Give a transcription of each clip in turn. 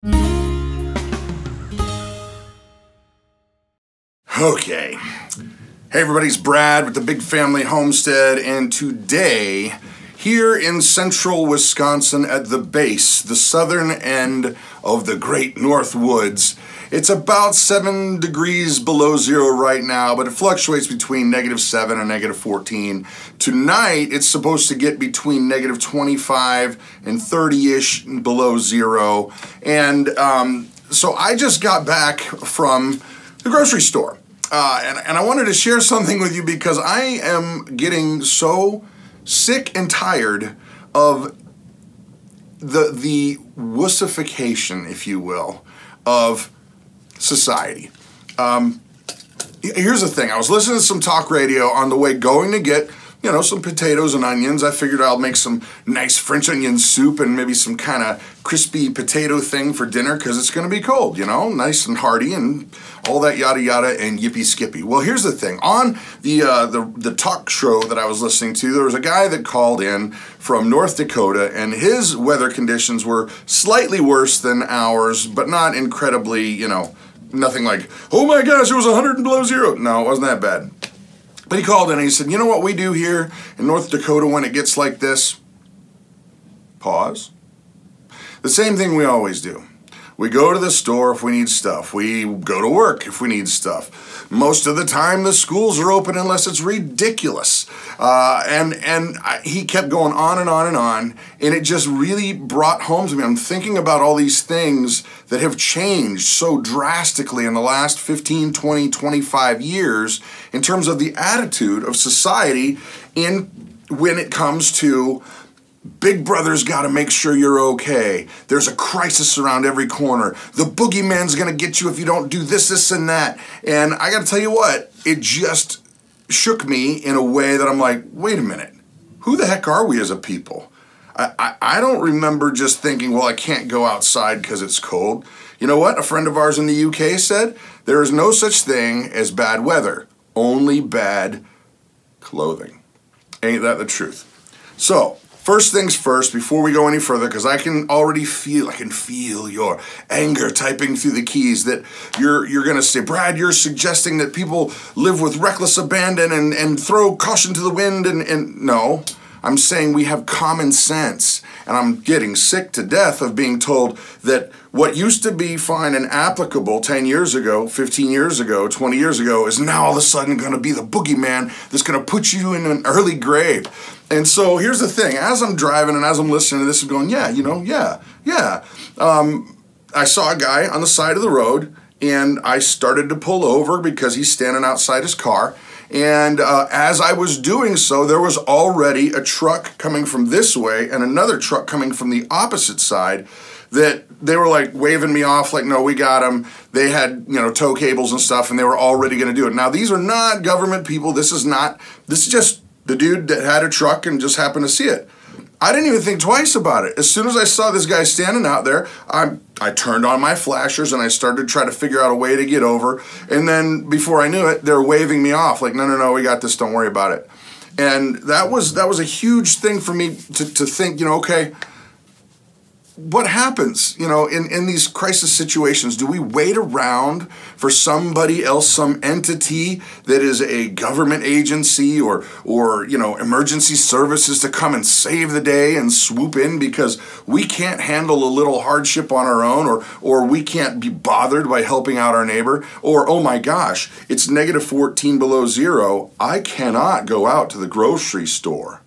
Okay. Hey everybody, it's Brad with the Big Family Homestead, and today, here in central Wisconsin at the base, the southern end of the Great North Woods, it's about 7 degrees below zero right now, but it fluctuates between -7 and -14. Tonight, it's supposed to get between -25 and 30-ish below zero. And so I just got back from the grocery store. And I wanted to share something with you because I am getting so sick and tired of the wussification, if you will, of society. Here's the thing. I was listening to some talk radio on the way going to get, some potatoes and onions. I figured I'll make some nice French onion soup and maybe some kind of crispy potato thing for dinner because it's going to be cold, nice and hearty and all that yada yada and yippee skippy. Well, here's the thing. On the talk show that I was listening to, there was a guy that called in from North Dakota, and his weather conditions were slightly worse than ours, but not incredibly, nothing like, oh my gosh, it was 100 and below zero. No, it wasn't that bad. But he called in and he said, you know what we do here in North Dakota when it gets like this? Pause. The same thing we always do. We go to the store if we need stuff. We go to work if we need stuff. Most of the time the schools are open unless it's ridiculous. He kept going on and on and on, and it just really brought home to me. I'm thinking about all these things that have changed so drastically in the last 15, 20, 25 years in terms of the attitude of society when it comes to Big Brother's got to make sure you're okay. There's a crisis around every corner. The boogeyman's going to get you if you don't do this, this, and that. And I got to tell you what, it just shook me in a way that I'm like, wait a minute. Who the heck are we as a people? I don't remember just thinking, well, I can't go outside because it's cold. You know what? A friend of ours in the UK said, there is no such thing as bad weather, only bad clothing. Ain't that the truth? So, first things first, before we go any further, because I can feel your anger typing through the keys that you're going to say, Brad, you're suggesting that people live with reckless abandon and throw caution to the wind, and no, I'm saying we have common sense, and I'm getting sick to death of being told that what used to be fine and applicable 10 years ago, 15 years ago, 20 years ago is now all of a sudden going to be the boogeyman that's going to put you in an early grave. And so here's the thing. As I'm driving and as I'm listening to this, I'm going, yeah. I saw a guy on the side of the road, and I started to pull over because he's standing outside his car. And as I was doing so, there was already a truck coming from this way and another truck coming from the opposite side that they were like waving me off like, no, we got them. They had, tow cables and stuff, and they were already going to do it. Now, these are not government people. This is just the dude that had a truck and just happened to see it. I didn't even think twice about it. As soon as I saw this guy standing out there, I turned on my flashers and I started to try to figure out a way to get over. And then before I knew it, they're waving me off like, no, we got this, don't worry about it. And that was a huge thing for me to think, okay, what happens, in these crisis situations? Do we wait around for somebody else, some entity that is a government agency or emergency services to come and save the day and swoop in because we can't handle a little hardship on our own, or we can't be bothered by helping out our neighbor, or, oh my gosh, it's -14 below zero, I cannot go out to the grocery store.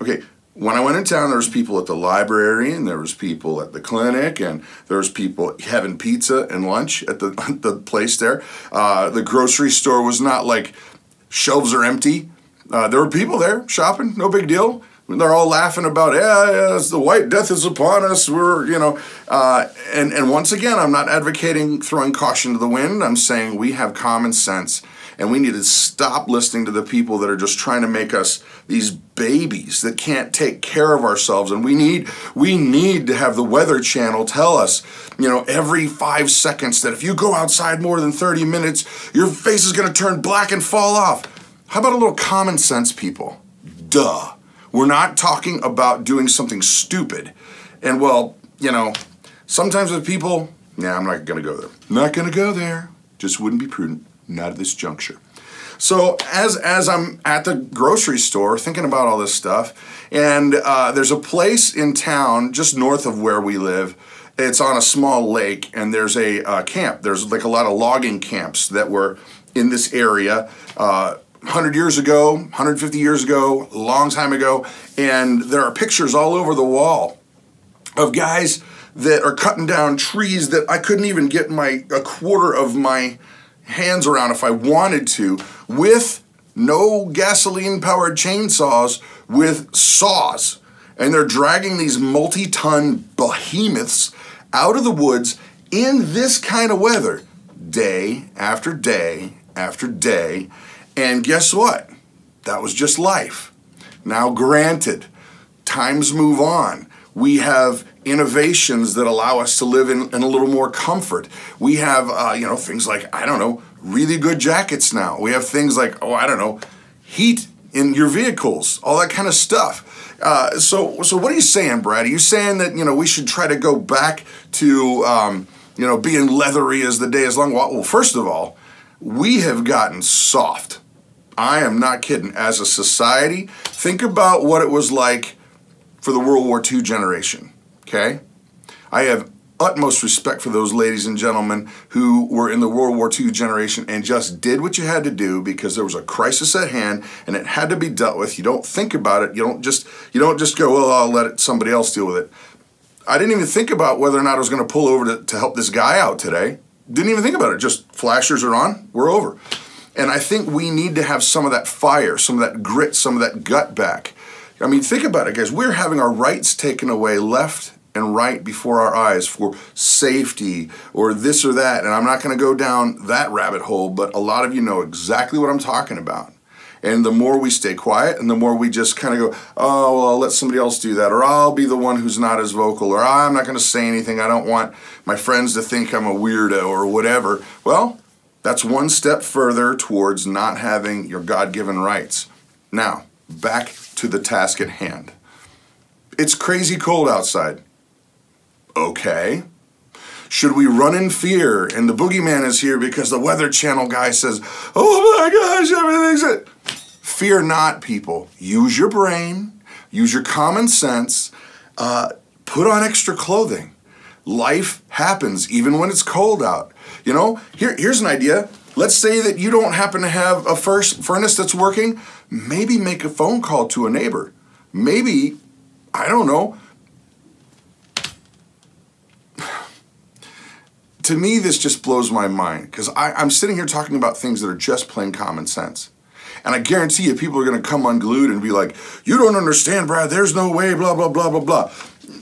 Okay. When I went in town, there was people at the library, and there was people at the clinic, and there was people having pizza and lunch at the place there. The grocery store was not like shelves are empty. There were people there shopping, no big deal. They're all laughing about, the white death is upon us. We're, and once again, I'm not advocating throwing caution to the wind. I'm saying we have common sense. And we need to stop listening to the people that are just trying to make us these babies that can't take care of ourselves. And we need to have the Weather Channel tell us, every 5 seconds that if you go outside more than 30 minutes, your face is going to turn black and fall off. How about a little common sense, people? Duh. We're not talking about doing something stupid. And well, you know, sometimes with people, yeah, I'm not going to go there. Not going to go there. Just wouldn't be prudent. Not at this juncture. So as I'm at the grocery store thinking about all this stuff, and there's a place in town just north of where we live. It's on a small lake, and there's a camp. There's like a lot of logging camps that were in this area 100 years ago, 150 years ago, a long time ago, and there are pictures all over the wall of guys that are cutting down trees that I couldn't even get a quarter of my hands around if I wanted to, with no gasoline-powered chainsaws, with saws. And they're dragging these multi-ton behemoths out of the woods in this kind of weather, day after day after day. And guess what? That was just life. Now, granted, times move on. We have innovations that allow us to live in a little more comfort. We have, things like, I don't know, really good jackets now. We have things like, heat in your vehicles, all that kind of stuff. So what are you saying, Brad? Are you saying that, we should try to go back to, being leathery as the day is long? Well, first of all, we have gotten soft. I am not kidding. As a society, think about what it was like for the World War II generation, okay? I have utmost respect for those ladies and gentlemen who were in the World War II generation and just did what you had to do because there was a crisis at hand and it had to be dealt with. You don't think about it. You don't just go, well, I'll let somebody else deal with it. I didn't even think about whether or not I was going to pull over to help this guy out today. Didn't even think about it. Just flashers are on, we're over. And I think we need to have some of that fire, some of that grit, some of that gut back. I mean, think about it, guys. We're having our rights taken away left and right before our eyes for safety or this or that. And I'm not going to go down that rabbit hole, but a lot of you know exactly what I'm talking about. And the more we stay quiet and the more we just kind of go, oh, well, I'll let somebody else do that, or I'll be the one who's not as vocal, or I'm not going to say anything. I don't want my friends to think I'm a weirdo or whatever. Well, that's one step further towards not having your God-given rights. Now, back to the task at hand. It's crazy cold outside. Okay. Should we run in fear and the boogeyman is here because the Weather Channel guy says, oh my gosh, everything's it. Fear not, people. Use your brain, use your common sense, put on extra clothing. Life happens even when it's cold out. Here's an idea. Let's say that you don't happen to have a furnace that's working. Maybe make a phone call to a neighbor. Maybe, I don't know. To me, this just blows my mind because I'm sitting here talking about things that are just plain common sense. And I guarantee you people are going to come unglued and be like, you don't understand, Brad, there's no way, blah, blah, blah, blah, blah.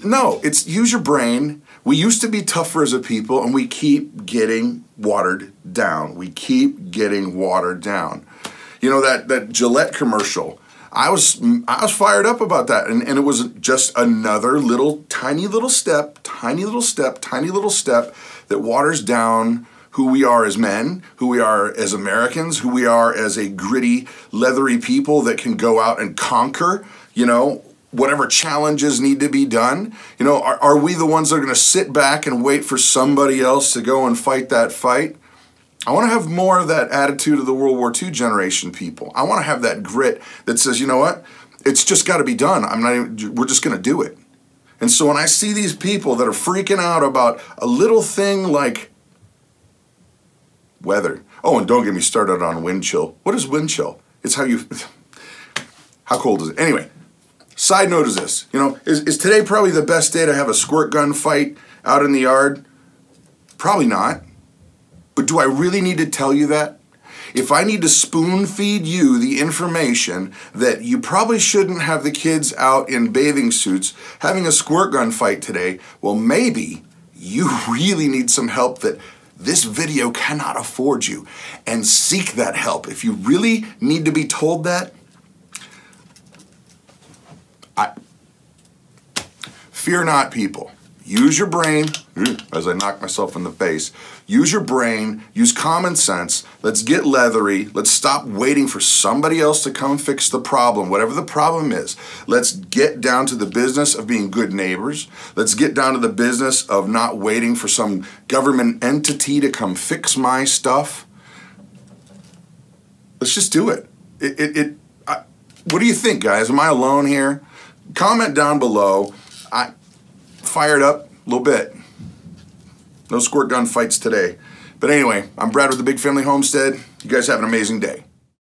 No, it's use your brain. We used to be tougher as a people, and we keep getting watered down. We keep getting watered down. That Gillette commercial, I was fired up about that, and it was just another tiny little step that waters down who we are as men, who we are as Americans, who we are as a gritty, leathery people that can go out and conquer, whatever challenges need to be done. Are we the ones that are going to sit back and wait for somebody else to go and fight that fight? I want to have more of that attitude of the World War II generation people. I want to have that grit that says, you know what? It's just got to be done. We're just going to do it. And so when I see these people that are freaking out about a little thing like weather. Oh, and don't get me started on wind chill. What is wind chill? It's how cold is it? Anyway, side note is this. Is today probably the best day to have a squirt gun fight out in the yard? Probably not. But do I really need to tell you that? If I need to spoon feed you the information that you probably shouldn't have the kids out in bathing suits having a squirt gun fight today, well, maybe you really need some help that this video cannot afford you, and seek that help. If you really need to be told that, fear not, people. use your brain, as I knock myself in the face. Use your brain, use common sense. Let's get leathery. Let's stop waiting for somebody else to come fix the problem, whatever the problem is. Let's get down to the business of being good neighbors. Let's get down to the business of not waiting for some government entity to come fix my stuff. Let's just do it. What do you think, guys? Am I alone here? Comment down below. Fired up a little bit. No squirt gun fights today. But anyway, I'm Brad with the Big Family Homestead. You guys have an amazing day.